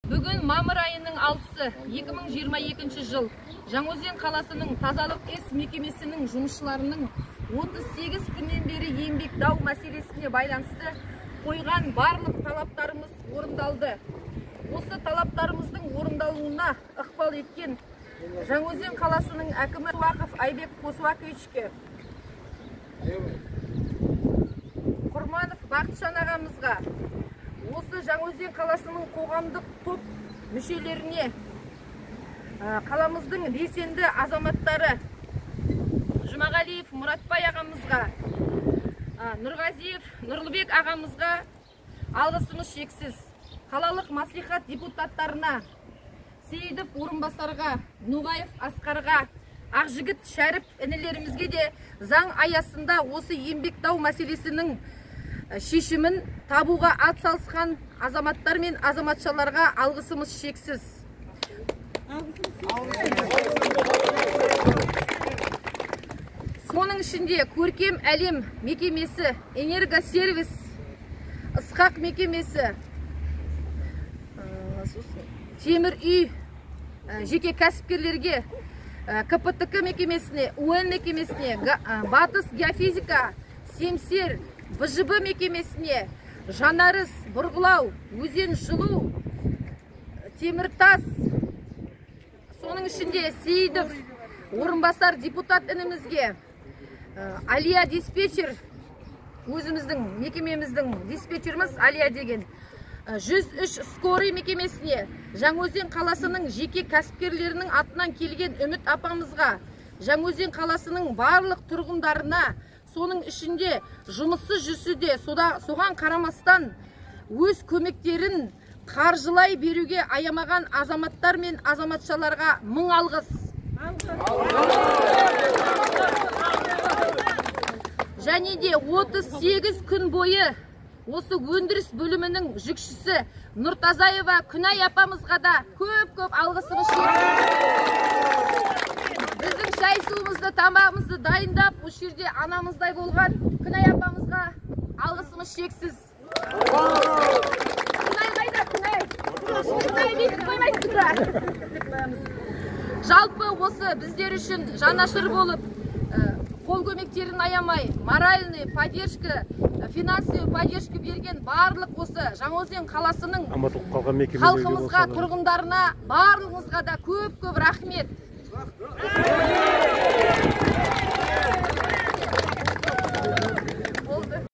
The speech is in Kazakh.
Бүгін мамыр айының 6-сы 2022 жыл Жаңаөзен қаласының тазалық ес мекемесінің жұмысшыларының 38 күннен бері еңбек мәселесіне байланысты қойған барлық талаптарымыз орындалды. Осы талаптарымыздың орындалуына ықпал еткен Жаңаөзен қаласының әкімі Қосуақов Айбек Қосуақовичке, Құрманов Бақытжан ағамызға, осы Жаңаөзен қаласының қоғамдық топ мүшелеріне, қаламыздың белсенді азаматтары Жұмағалиев Мұратбай ағамызға, Нұрғазиев Нұрлыбек ағамызға алғысымыз шексіз. Қалалық мәслихат депутаттарына, Сейдов орынбасарға, Ноғаев Асқарға, Ақжігіт Шәріп інілерімізге де заң аясында осы еңбек мәселесінің шешімін табуға атсалысқан азаматтар мен азаматшаларға алғысымыз шексіз. Соның ішінде Көркем әлем мекемесі, Энергосервис, Ысқақ мекемесі, Темір үй жеке кәсіпкерлерге, КПТК мекемесіне, УН мекемесіне, Батыс геофизика, Семсер, БЖБ мекемесіне, Жанарыс, Бұрғылау, Өзен жылу, Теміртас, соның ішінде Сейдов орынбасар депутат інімізге, Алия диспетчер, өзіміздің мекемеміздің диспетчеріміз Алия деген, 103 скорый мекемесіне, Жаңаөзен қаласының жеке кәсіпкерлерінің атынан келген Үміт апамызға, Жаңаөзен қаласының барлық тұрғындарына, соның ішінде жұмыссыз жүрсе, соған қарамастан өз көмектерін қаржылай беруге аямаған азаматтар мен азаматшаларға мың алғыс. Және де 38 күн бойы осы өндіріс бөлімінің жүкшісі Нұртазаева Күнай апамызға да көп алғысымыз шексіз. Біздің шай суымызды, тамағымызды дайындап, осы жерде анамыздай болған Күнай апамызға алғысымыз шексіз. Күнай қайда, Күнай? Күнай бекіп қоймайсың. Жалпы осы біздер үшін жанашыр болып, қол көмектерін аямай, моральный поддержка, финансовый поддержка берген барлық осы Жаңаөзен қаласының халқымызға, тұрғындарына, барлығыңызға да көп рахмет.